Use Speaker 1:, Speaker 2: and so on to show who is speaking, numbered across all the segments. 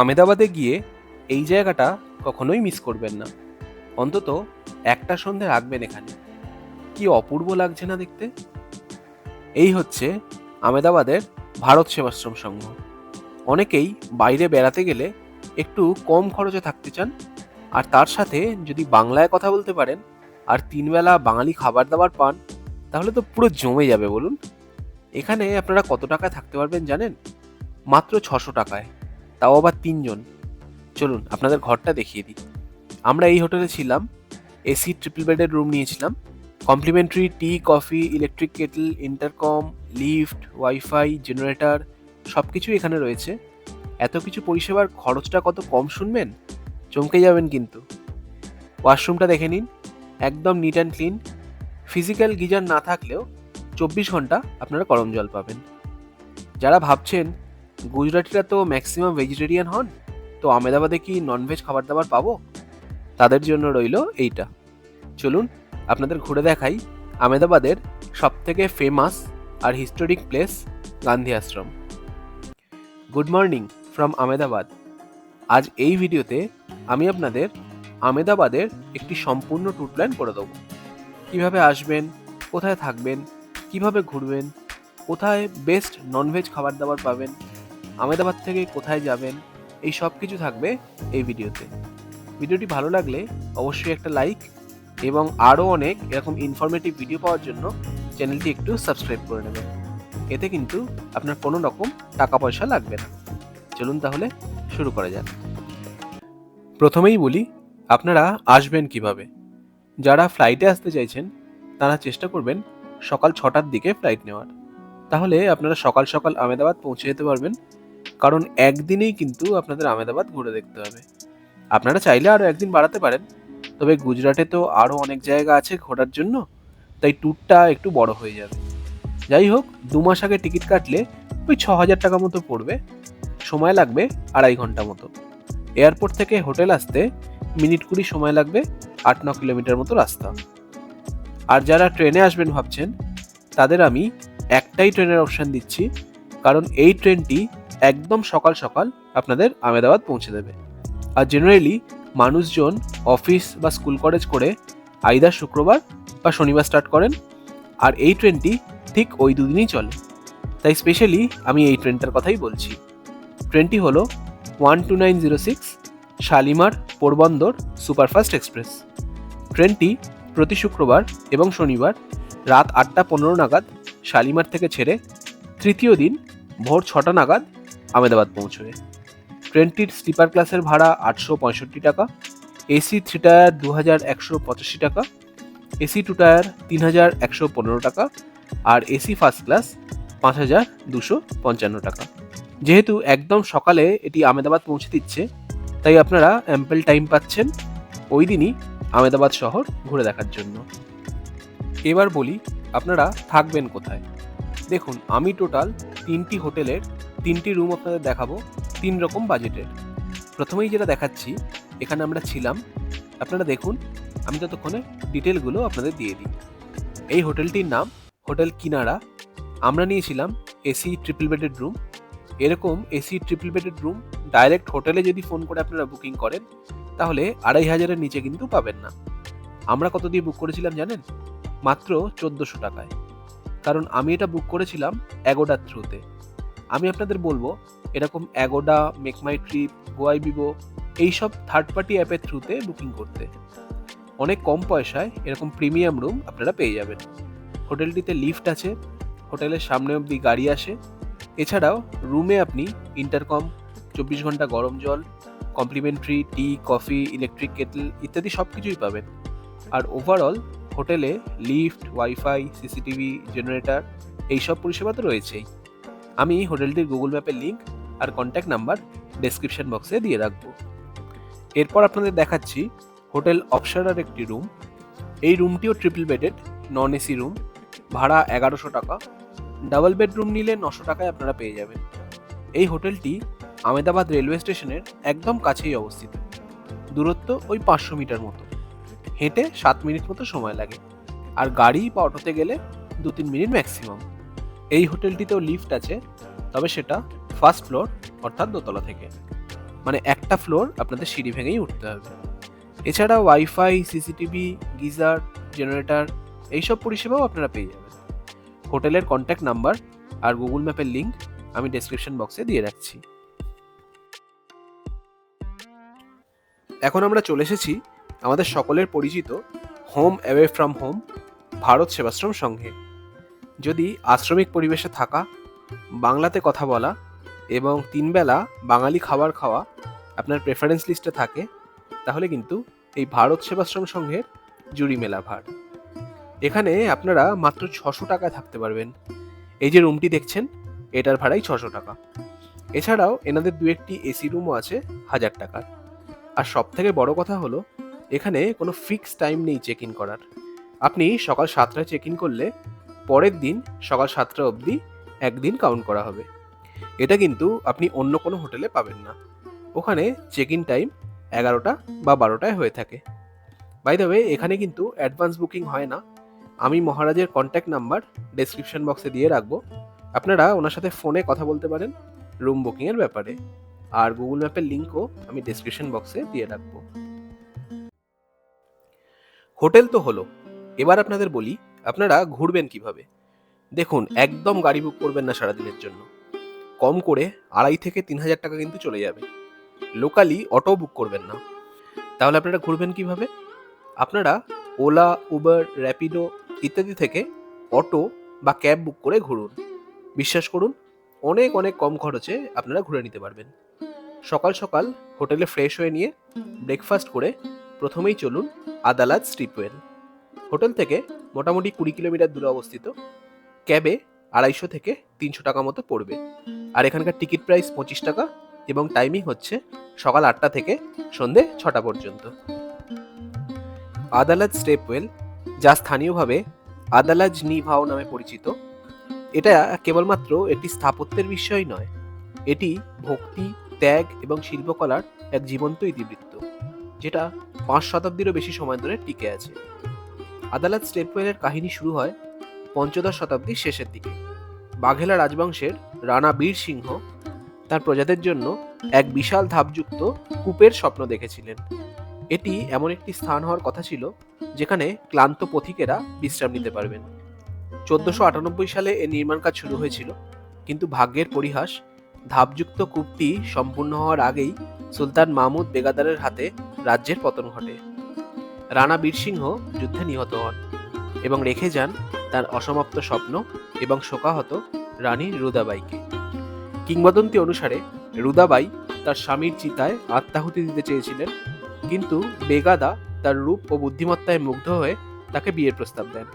Speaker 1: আমেদাবাদে গিয়ে এই জায়গাটা কখনোই মিস করবেন না। অন্তত একটা সন্ধে রাখবেন এখানে। কি অপূর্ব লাগছে না দেখতে। এই হচ্ছে আমেদাবাদের ভারত সেবাশ্রম সংঘ। অনেকেই বাইরে বেড়াতে গেলে একটু কম খরচে থাকতে চান, আর তার সাথে যদি বাংলায় কথা বলতে পারেন আর 3 বেলা বাঙালি খাবার দাবার পান, তাহলে তো পুরো জমে যাবে বলুন। এখানে আপনারা কত টাকায় থাকতে পারবেন জানেন? মাত্র 600 টাকায়, তাও আবার 3 জন। চলুন আপনাদের ঘরটা দেখিয়ে দিই। আমরা এই হোটেলে ছিলাম, এসি ট্রিপল বেডের রুম নিয়েছিলাম। Complimentary tea, coffee, electric kettle, intercom, lift, wifi, generator সব কিছুই এখানে রয়েছে। এত কিছু পরিষেবার খরচটা কত কম শুনবেন, চমকে যাবেন কিন্তু। ওয়াশরুমটা দেখে নিন, একদম neat and clean. Physical geyser না থাকলেও 24 ঘন্টা আপনারা গরম জল পাবেন। যারা ভাবছেন গুজরাটিরা তো ম্যাক্সিমাম ভেজিটেরিয়ান হন, তো আমেদাবাদে কি ননভেজ খাবার দাবার পাবো, তাদের জন্য রইল এইটা। চলুন আপনাদের ঘুরে দেখাই আমেদাবাদের সবথেকে ফেমাস আর historic place Gandhi Ashram. Good morning from Ahmedabad. আজ এই ভিডিওতে আমি আপনাদের আমেদাবাদের একটি সম্পূর্ণ ট্যুর প্ল্যান করে দেবো। কীভাবে আসবেন, কোথায় থাকবেন, কিভাবে ঘুরবেন, কোথায় বেস্ট ননভেজ খাবার দাবার পাবেন, আমেদাবাদ থেকে কোথায় যাবেন, এই সব কিছু থাকবে এই ভিডিওতে। ভিডিওটি ভালো লাগলে অবশ্যই একটা লাইক, এবং আরও অনেক এরকম ইনফরমেটিভ ভিডিও পাওয়ার জন্য চ্যানেলটি একটু সাবস্ক্রাইব করে নেবেন। এতে কিন্তু আপনার কোনো রকম টাকা পয়সা লাগবে না। চলুন তাহলে শুরু করা যাক। প্রথমেই বলি আপনারা আসবেন কিভাবে। যারা ফ্লাইটে আসতে চাইছেন তারা চেষ্টা করবেন সকাল 6টার দিকে ফ্লাইট নেওয়ার, তাহলে আপনারা সকাল সকাল আমেদাবাদ পৌঁছে যেতে পারবেন। কারণ একদিনেই কিন্তু আপনাদের আমেদাবাদ ঘুরে দেখতে হবে। আপনারা চাইলে আরও একদিন বাড়াতে পারেন, তবে গুজরাটে তো আরও অনেক জায়গা আছে ঘোরার জন্য, তাই ট্যুরটা একটু বড় হয়ে যাবে। যাই হোক, 2 মাস আগে টিকিট কাটলে ওই 6,000 টাকা মতো পড়বে। সময় লাগবে 2.5 ঘন্টা মতো। এয়ারপোর্ট থেকে হোটেল আসতে মিনিট 20 সময় লাগবে, 8-9 কিলোমিটার মতো রাস্তা। আর যারা ট্রেনে আসবেন ভাবছেন, তাদের আমি একটাই ট্রেনের অপশান দিচ্ছি, কারণ এই ট্রেনটি একদম সকাল সকাল আপনাদের আমেদাবাদ পৌঁছে দেবে। আর জেনারেলি মানুষজন অফিস বা স্কুল কলেজ করে আইদার শুক্রবার বা শনিবার স্টার্ট করেন, আর এই ট্রেনটি ঠিক ওই দুদিনই চলে। তাই স্পেশালি আমি এই ট্রেনটার কথাই বলছি। ট্রেনটি হলো 12906 শালিমার পোরবন্দর সুপারফাস্ট এক্সপ্রেস। ট্রেনটি প্রতি শুক্রবার এবং শনিবার রাত 8:15 নাগাদ শালিমার থেকে ছেড়ে তৃতীয় দিন ভোর 6টা নাগাদ আমেদাবাদ পৌঁছবে। ট্রেনটির স্লিপার ক্লাসের ভাড়া 865 টাকা, এসি 3 টায়ার 2185 টাকা, এসি 2 টায়ার 3115 টাকা, আর এসি ফার্স্ট ক্লাস 5255 টাকা। যেহেতু একদম সকালে এটি আমেদাবাদ পৌঁছে দিচ্ছে, তাই আপনারা অ্যাম্পল টাইম পাচ্ছেন ওই দিনই আমেদাবাদ শহর ঘুরে দেখার জন্য। এবার বলি আপনারা থাকবেন কোথায়। দেখুন, আমি টোটাল 3টি হোটেলের 3টি রুম আপনাদের দেখাবো 3 রকম বাজেটের। প্রথমেই যেটা দেখাচ্ছি, এখানে আমরা ছিলাম। আপনারা দেখুন, আমি ততক্ষণে ডিটেলগুলো আপনাদের দিয়ে দিই। এই হোটেলটির নাম হোটেল কিনারা। আমরা নিয়েছিলাম এসি ট্রিপল বেডেড রুম। এরকম AC triple bedded room direct হোটেলে যদি ফোন করে আপনারা বুকিং করেন, তাহলে 2500-এর নিচে কিন্তু পাবেন না। আমরা কত দিয়ে বুক করেছিলাম জানেন? মাত্র 1400 টাকায়। কারণ আমি এটা বুক করেছিলাম অ্যাগোডার থ্রুতে। আমি আপনাদের বলবো এরকম অ্যাগোডা, মেক মাই ট্রিপ, গোয়াইবিবো এইসব থার্ড পার্টি অ্যাপের থ্রুতে বুকিং করতে। অনেক কম পয়সায় এরকম প্রিমিয়াম রুম আপনারা পেয়ে যাবেন। হোটেলটিতে লিফট আছে, হোটেলের সামনে অবধি গাড়ি আসে। এছাড়াও রুমে আপনি ইন্টারকম, 24 ঘন্টা গরম জল, complimentary tea, coffee, electric Kettle ইত্যাদি সব কিছুই পাবেন। আর ওভারঅল হোটেলে লিফট, ওয়াইফাই, সিসিটিভি, জেনারেটর এইসব পরিষেবা তো রয়েছেই। আমি হোটেলটির গুগল ম্যাপের লিঙ্ক আর কন্ট্যাক্ট নাম্বার ডেসক্রিপশন বক্সে দিয়ে রাখবো। এরপর আপনাদের দেখাচ্ছি হোটেল অপসারার একটি রুম। এই রুমটিও triple bedded non AC room, ভাড়া 1100 টাকা। ডাবল বেডরুম নিলে 900 টাকায় আপনারা পেয়ে যাবেন। এই হোটেলটি আমেদাবাদ রেলওয়ে স্টেশনের একদম কাছেই অবস্থিত। দূরত্ব ওই 500 মিটার মতো। হেঁটে 7 মিনিট মতো সময় লাগে, আর গাড়ি বা অটোতে গেলে 2-3 মিনিট ম্যাক্সিমাম। এই হোটেলটিতেও লিফট আছে, তবে সেটা ফার্স্ট ফ্লোর অর্থাৎ দোতলা থেকে। মানে একটা ফ্লোর আপনাদের সিঁড়ি ভেঙেই উঠতে হবে। এছাড়া ওয়াইফাই, সিসিটিভি, গিজার, জেনারেটর এইসব পরিষেবাও আপনারা পেয়ে যাবেন। হোটেলের কন্ট্যাক্ট নাম্বার আর গুগল ম্যাপের লিঙ্ক আমি ডেসক্রিপশন বক্সে দিয়ে রাখছি। এখন আমরা চলে এসেছি আমাদের সকলের পরিচিত home away from home Bharat Sevashram সংঘে। যদি আশ্রমিক পরিবেশে থাকা, বাংলাতে কথা বলা এবং 3 বেলা বাঙালি খাবার খাওয়া আপনার প্রেফারেন্স লিস্টে থাকে, তাহলে কিন্তু এই ভারত সেবাশ্রম সংঘের জুড়ি মেলা ভার। এখানে আপনারা মাত্র 600 টাকায় থাকতে পারবেন। এই যে রুমটি দেখছেন, এটার ভাড়াই 600 টাকা। এছাড়াও এনাদের 2-1টি এসি রুমও আছে 1000 টাকার। আর সব থেকে বড় কথা হলো, এখানে কোনো ফিক্স টাইম নেই চেক ইন করার। আপনি সকাল 7টায় চেক ইন করলে পরের দিন সকাল 7টা অবধি একদিন কাউন্ট করা হবে। এটা কিন্তু আপনি অন্য কোনো হোটেলে পাবেন না। ওখানে চেক ইন টাইম 11টা বা 12টায় হয়ে থাকে। বাই দ্য ওয়ে, এখানে কিন্তু অ্যাডভান্স বুকিং হয় না। আমি মহারাজের কন্ট্যাক্ট নাম্বার ডেসক্রিপশন বক্সে দিয়ে রাখবো। আপনারা ওনার সাথে ফোনে কথা বলতে পারেন রুম বুকিংয়ের ব্যাপারে। আর গুগল ম্যাপের লিঙ্কও আমি ডেসক্রিপশন বক্সে দিয়ে রাখবো। হোটেল তো হলো, এবার আপনাদের বলি আপনারা ঘুরবেন কিভাবে। দেখুন, একদম গাড়ি বুক করবেন না সারাদিনের জন্য। কম করে 2,500 থেকে 3,000 টাকা কিন্তু চলে যাবে। লোকালি অটো বুক করবেন না। তাহলে আপনারা ঘুরবেন কিভাবে? আপনারা ওলা, উবার, র্যাপিডো ইত্যাদি থেকে অটো বা ক্যাব বুক করে ঘুরুন। বিশ্বাস করুন, অনেক অনেক কম খরচে আপনারা ঘুরে নিতে পারবেন। সকাল সকাল হোটেলে ফ্রেশ হয়ে নিয়ে ব্রেকফাস্ট করে প্রথমেই চলুন আদালাজ স্লিপওয়েল। হোটেল থেকে মোটামুটি 20 কিলোমিটার দূরে অবস্থিত। ক্যাবে 250 থেকে 300 টাকা মতো পড়বে। আর এখানকার টিকিট প্রাইস 25 টাকা এবং টাইমিং হচ্ছে সকাল 8টা থেকে সন্ধে 6টা পর্যন্ত। আদালাজ স্টেপওয়েল, যা স্থানীয়ভাবে আদালাজ নি ভাও নামে পরিচিত, এটা কেবলমাত্র একটি স্থাপত্যের বিষয় নয়, এটি ভক্তি, ত্যাগ এবং শিল্পকলার এক জীবন্ত ইতিবৃত্ত, যেটা 5 শতাব্দীরও বেশি সময় ধরে টিকে আছে। আদালাজ স্টেপওয়েলের কাহিনী শুরু হয় পঞ্চদশ শতাব্দীর শেষের দিকে। বাঘেলা রাজবংশের রানা বীর সিংহ তার প্রজাদের জন্য এক বিশাল ধাপযুক্ত কূপের স্বপ্ন দেখেছিলেন। এটি এমন একটি স্থান হওয়ার কথা ছিল যেখানে ক্লান্ত পথিকেরা বিশ্রাম নিতে পারবেন। 1498 সালে এর নির্মাণ কাজ শুরু হয়েছিল, কিন্তু ভাগ্যের পরিহাস, ধাপযুক্ত কূপটি সম্পূর্ণ হওয়ার আগেই সুলতান মাহমুদ বেগাদারের হাতে রাজ্যের পতন ঘটে। রানা বীরসিংহ যুদ্ধে নিহত হন এবং রেখে যান তার অসমাপ্ত স্বপ্ন এবং শোকাহত রানী রুদাবাইকে। কিংবদন্তি অনুসারে রুদাবাই তার স্বামীর চিতায় আত্মাহুতি দিতে চেয়েছিলেন, কিন্তু বেগাদা তার রূপ ও বুদ্ধিমত্তায় মুগ্ধ হয়ে তাকে বিয়ের প্রস্তাব দেন।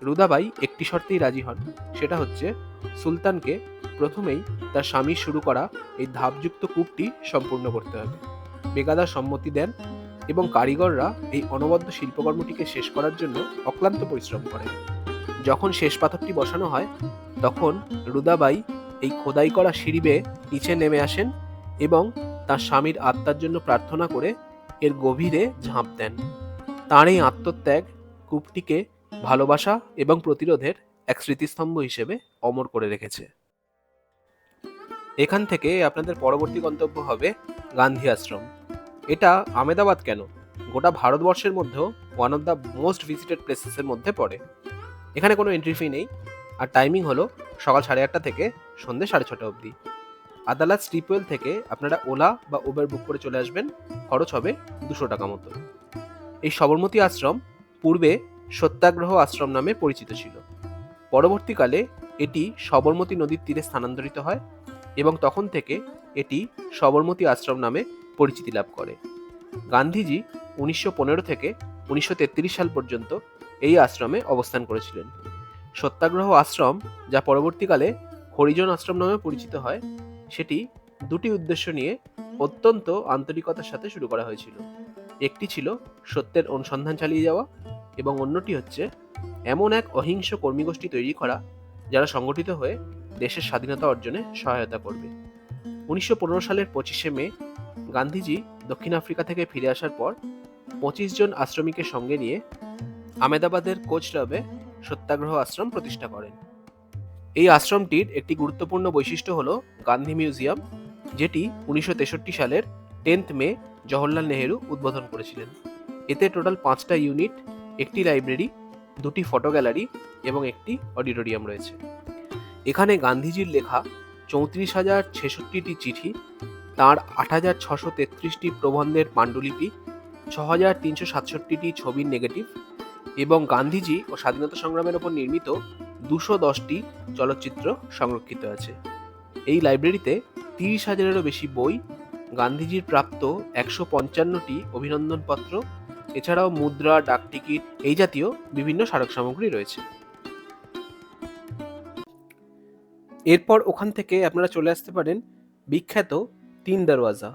Speaker 1: রুদাবাই একটি শর্তেই রাজি হন, সেটা হচ্ছে সুলতানকে প্রথমেই তার স্বামীর শুরু করা এই ধাপযুক্ত কূপটি সম্পূর্ণ করতে হবে। বেগাদা সম্মতি দেন এবং কারিগররা এই অনবদ্য শিল্পকর্মটিকে শেষ করার জন্য অক্লান্ত পরিশ্রম করেন। যখন শেষ পাথরটি বসানো হয়, তখন রুদাবাই এই খোদাই করা সিঁড়ি বেয়ে নিচে নেমে আসেন এবং তার স্বামীর আত্মার জন্য প্রার্থনা করে এর গভীরে ঝাঁপ দেন। তাঁর এই আত্মত্যাগ কূপটিকে ভালোবাসা এবং প্রতিরোধের এক স্মৃতিস্তম্ভ হিসেবে অমর করে রেখেছে। এখান থেকে আপনাদের পরবর্তী গন্তব্য হবে গান্ধী আশ্রম। এটা আহমেদাবাদ কেন, গোটা ভারতবর্ষের মধ্যেও one of the most visited প্লেসেসের মধ্যে পড়ে। এখানে কোনো এন্ট্রি ফি নেই, আর টাইমিং হলো সকাল 8:30 থেকে সন্ধ্যে 6:30 অবধি। আদালাজ স্লিপওয়েল থেকে আপনারা ওলা বা উবের বুক করে চলে আসবেন, খরচ হবে 200 টাকা মতো। এই সবরমতী আশ্রম পূর্বে সত্যাগ্রহ আশ্রম নামে পরিচিত ছিল। পরবর্তীকালে এটি সবরমতী নদীর তীরে স্থানান্তরিত হয় এবং তখন থেকে এটি সবরমতী আশ্রম নামে পরিচিতি লাভ করে। গান্ধীজি 1915 থেকে 1933 সাল পর্যন্ত এই আশ্রমে অবস্থান করেছিলেন। সত্যাগ্রহ আশ্রম, যা পরবর্তীকালে হরিজন আশ্রম নামে পরিচিত হয়, সেটি দুটি উদ্দেশ্য নিয়ে অত্যন্ত আন্তরিকতার সাথে শুরু করা হয়েছিল। একটি ছিল সত্যের অনুসন্ধান চালিয়ে যাওয়া এবং অন্যটি হচ্ছে এমন এক অহিংস কর্মীগোষ্ঠী তৈরি করা যারা সংগঠিত হয়ে দেশের স্বাধীনতা অর্জনে সহায়তা করবে। 1915 সালের 25শে মে গান্ধীজি দক্ষিণ আফ্রিকা থেকে ফিরে আসার পর 25 জন আশ্রমিকের সঙ্গে নিয়ে আহমেদাবাদের কোচরবে সত্যাগ্রহ আশ্রম প্রতিষ্ঠা করেন। এই আশ্রমটির একটি গুরুত্বপূর্ণ বৈশিষ্ট্য হলো গান্ধী মিউজিয়াম, যেটি 1963 সালের 10th মে জওহরলাল নেহেরু উদ্বোধন করেছিলেন। এতে টোটাল 5টা ইউনিট, একটি লাইব্রেরি, 2টি ফটো গ্যালারি এবং একটি অডিটোরিয়াম রয়েছে। এখানে গান্ধীজির লেখা 34,066টি চিঠি, তাঁর 8,633টি প্রবন্ধের পাণ্ডুলিপি, 6,367টি ছবির নেগেটিভ এবং গান্ধীজি ও স্বাধীনতা সংগ্রামের ওপর নির্মিত 210টি চলচ্চিত্র সংরক্ষিত আছে। এই লাইব্রেরিতে 30,000-এরও বেশি বই, গান্ধীজির প্রাপ্ত 155টি অভিনন্দনপত্র, এছাড়াও মুদ্রা, ডাকটিকিট এই জাতীয় বিভিন্ন স্মারক সামগ্রী রয়েছে। এরপর ওখান থেকে আপনারা চলে আসতে পারেন বিখ্যাত 3 দরওয়াজা।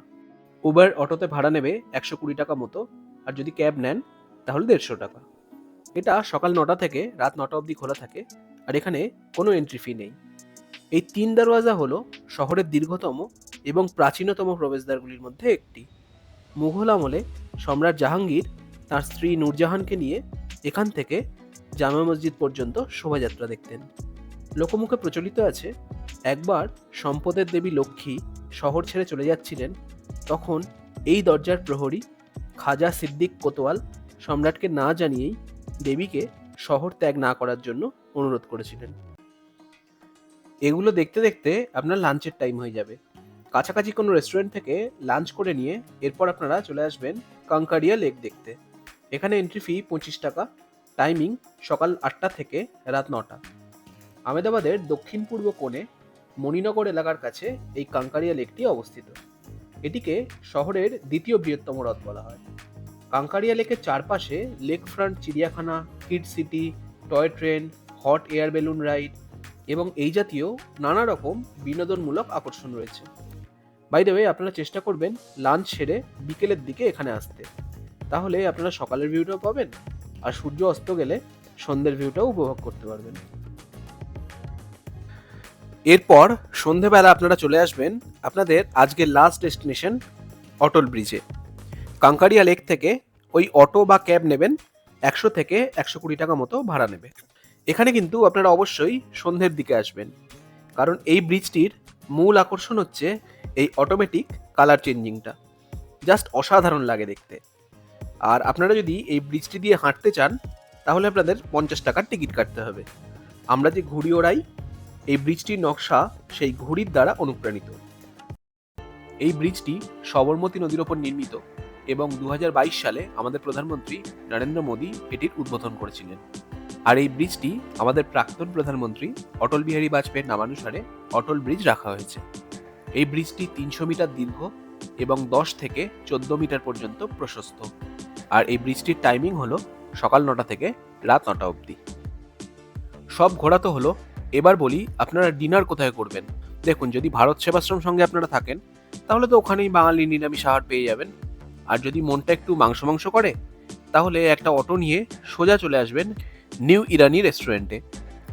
Speaker 1: উবার অটোতে ভাড়া নেবে 120 টাকা মতো, আর যদি ক্যাব নেন তাহলে 150 টাকা। এটা সকাল 9টা থেকে রাত 9টা অবধি খোলা থাকে, আর এখানে কোনো এন্ট্রি ফি নেই। এই 3 দরওয়াজা হলো শহরের দীর্ঘতম এবং প্রাচীনতম প্রবেশদ্বারগুলির মধ্যে একটি। মুঘল আমলে সম্রাট জাহাঙ্গীর তার স্ত্রী নূরজাহানকে নিয়ে এখান থেকে জামা মসজিদ পর্যন্ত শোভাযাত্রা দেখতেন। লোকমুখে প্রচলিত আছে, একবার সম্পদের দেবী লক্ষ্মী শহর ছেড়ে চলে যাচ্ছিলেন, তখন এই দরজার প্রহরী খাজা সিদ্দিক কোতোয়াল সম্রাটকে না জানিয়েই দেবীকে শহর ত্যাগ না করার জন্য অনুরোধ করেছিলেন। এগুলো দেখতে দেখতে আপনার লাঞ্চের টাইম হয়ে যাবে। কাছাকাছি কোনো রেস্টুরেন্ট থেকে লাঞ্চ করে নিয়ে এরপর আপনারা চলে আসবেন কাঙ্কারিয়া লেক দেখতে। এখানে এন্ট্রি ফি 25 টাকা, টাইমিং সকাল 8টা থেকে রাত 9টা। আহমেদাবাদের দক্ষিণ পূর্ব কোণে মণিনগর এলাকার কাছে এই কাঙ্কারিয়া লেকটি অবস্থিত। এটিকে শহরের দ্বিতীয় বৃহত্তম হ্রদ বলা হয়। কাঙ্কারিয়া লেকের চারপাশে লেক ফ্রন্ট চিড়িয়াখানা, kid city, toy train, hot air balloon ride এবং এই জাতীয় নানা রকম বিনোদনমূলক আকর্ষণ রয়েছে। বাই দ্য ওয়ে, আপনারা চেষ্টা করবেন লাঞ্চ সেরে বিকেলের দিকে এখানে আসতে, তাহলে আপনারা সকালের ভিউটাও পাবেন আর সূর্য অস্ত গেলে সন্ধ্যের ভিউটাও উপভোগ করতে পারবেন। এরপর সন্ধেবেলা আপনারা চলে আসবেন আপনাদের আজকের লাস্ট ডেস্টিনেশন অটল ব্রিজে। কাঙ্কারিয়া লেক থেকে ওই অটো বা ক্যাব নেবেন, 100 থেকে 120 টাকা মতো ভাড়া নেবে। এখানে কিন্তু আপনারা অবশ্যই সন্ধ্যের দিকে আসবেন, কারণ এই ব্রিজটির মূল আকর্ষণ হচ্ছে এই অটোমেটিক কালার চেঞ্জিংটা। জাস্ট অসাধারণ লাগে দেখতে। আর আপনারা যদি এই ব্রিজটি দিয়ে হাঁটতে চান তাহলে আপনাদের 50 টাকার টিকিট কাটতে হবে। আমরা যে ঘুড়ি ওড়াই, এই ব্রিজটির নকশা সেই ঘুড়ির দ্বারা অনুপ্রাণিত। এই ব্রিজটি সবরমতী নদীর ওপর নির্মিত এবং 2022 সালে আমাদের প্রধানমন্ত্রী নরেন্দ্র মোদী এটির উদ্বোধন করেছিলেন। আর এই ব্রিজটি আমাদের প্রাক্তন প্রধানমন্ত্রী অটল বিহারী বাজপেয়ীর নামানুসারে অটল ব্রিজ রাখা হয়েছে। এই ব্রিজটি 300 মিটার দীর্ঘ এবং 10 থেকে 14 মিটার পর্যন্ত প্রশস্ত। আর এই ব্রিজটির টাইমিং হলো সকাল 9টা থেকে রাত 9টা অবধি। সব ঘোরা তো হলো, এবার বলি আপনারা ডিনার কোথায় করবেন। দেখুন, যদি ভারত সেবাশ্রম সঙ্গে আপনারা থাকেন তাহলে তো ওখানেই বাঙালি নিরামিষ আহার পেয়ে যাবেন। আর যদি মনটা একটু মাংস করে তাহলে একটা অটো নিয়ে সোজা চলে আসবেন নিউ ইরানি রেস্টুরেন্টে।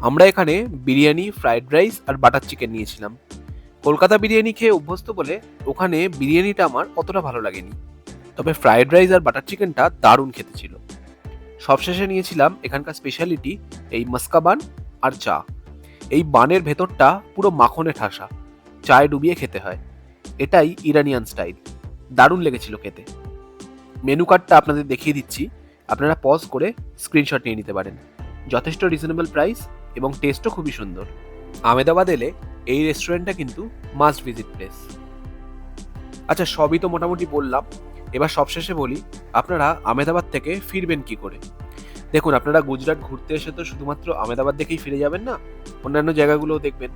Speaker 1: আমরা এখানে বিরিয়ানি, ফ্রাইড রাইস আর বাটার চিকেন নিয়েছিলাম। কলকাতা বিরিয়ানি খেয়ে অভ্যস্ত বলে ওখানে বিরিয়ানিটা আমার অতটা ভালো লাগেনি, তবে ফ্রাইড রাইস আর বাটার চিকেনটা দারুণ খেতে ছিল। সবশেষে নিয়েছিলাম এখানকার স্পেশালিটি এই মাস্কা বান আর চা। এই বানের ভেতরটা পুরো মাখনে ঠাসা, চায়ে ডুবিয়ে খেতে হয়। এটাই ইরানিয়ান স্টাইল, দারুণ লেগেছিল খেতে। মেনু কার্ডটা আপনাদের দেখিয়ে দিচ্ছি, আপনারা পজ করে স্ক্রিনশট নিয়ে নিতে পারেন। যথেষ্ট রিজনেবল প্রাইস এবং টেস্টও খুবই সুন্দর। আহমেদাবাদ এলে এই রেস্টুরেন্টটা কিন্তু মাস্ট ভিজিট প্লেস। আচ্ছা, সবই তো মোটামুটি বললাম, এবার সবশেষে বলি আপনারা আহমেদাবাদ থেকে ফিরবেন কি করে। দেখুন, আপনারা গুজরাট ঘুরতে এসে তো শুধুমাত্র আহমেদাবাদ দেখেই ফিরে যাবেন না, অন্যান্য জায়গাগুলোও দেখবেন।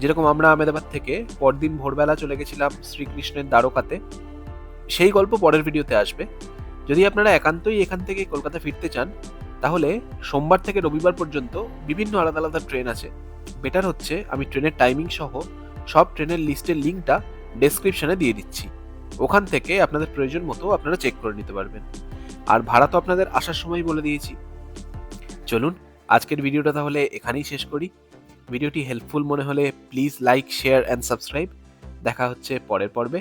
Speaker 1: যেরকম আমরা আহমেদাবাদ থেকে পরদিন ভোরবেলা চলে গেছিলাম শ্রীকৃষ্ণের দ্বারকাতে, সেই গল্প পরের ভিডিওতে আসবে। যদি আপনারা একান্তই এখান থেকে কলকাতা ফিরতে চান তাহলে সোমবার থেকে রবিবার পর্যন্ত বিভিন্ন আলাদা আলাদা ট্রেন আছে। বেটার হচ্ছে আমি ট্রেনের টাইমিং সহ সব ট্রেনের লিস্টের লিঙ্কটা ডেসক্রিপশনে দিয়ে দিচ্ছি, ওখান থেকে আপনাদের প্রয়োজন মতো আপনারা চেক করে নিতে পারবেন। আর ভাড়া তো আপনাদের আসার সময় বলে দিয়েছি। চলুন আজকের ভিডিওটা তাহলে এখানেই শেষ করি। ভিডিওটি হেল্পফুল মনে হলে please like, share and subscribe. দেখা হচ্ছে পরের পর্বে।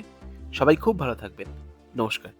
Speaker 1: সবাই খুব ভালো থাকবেন। নমস্কার।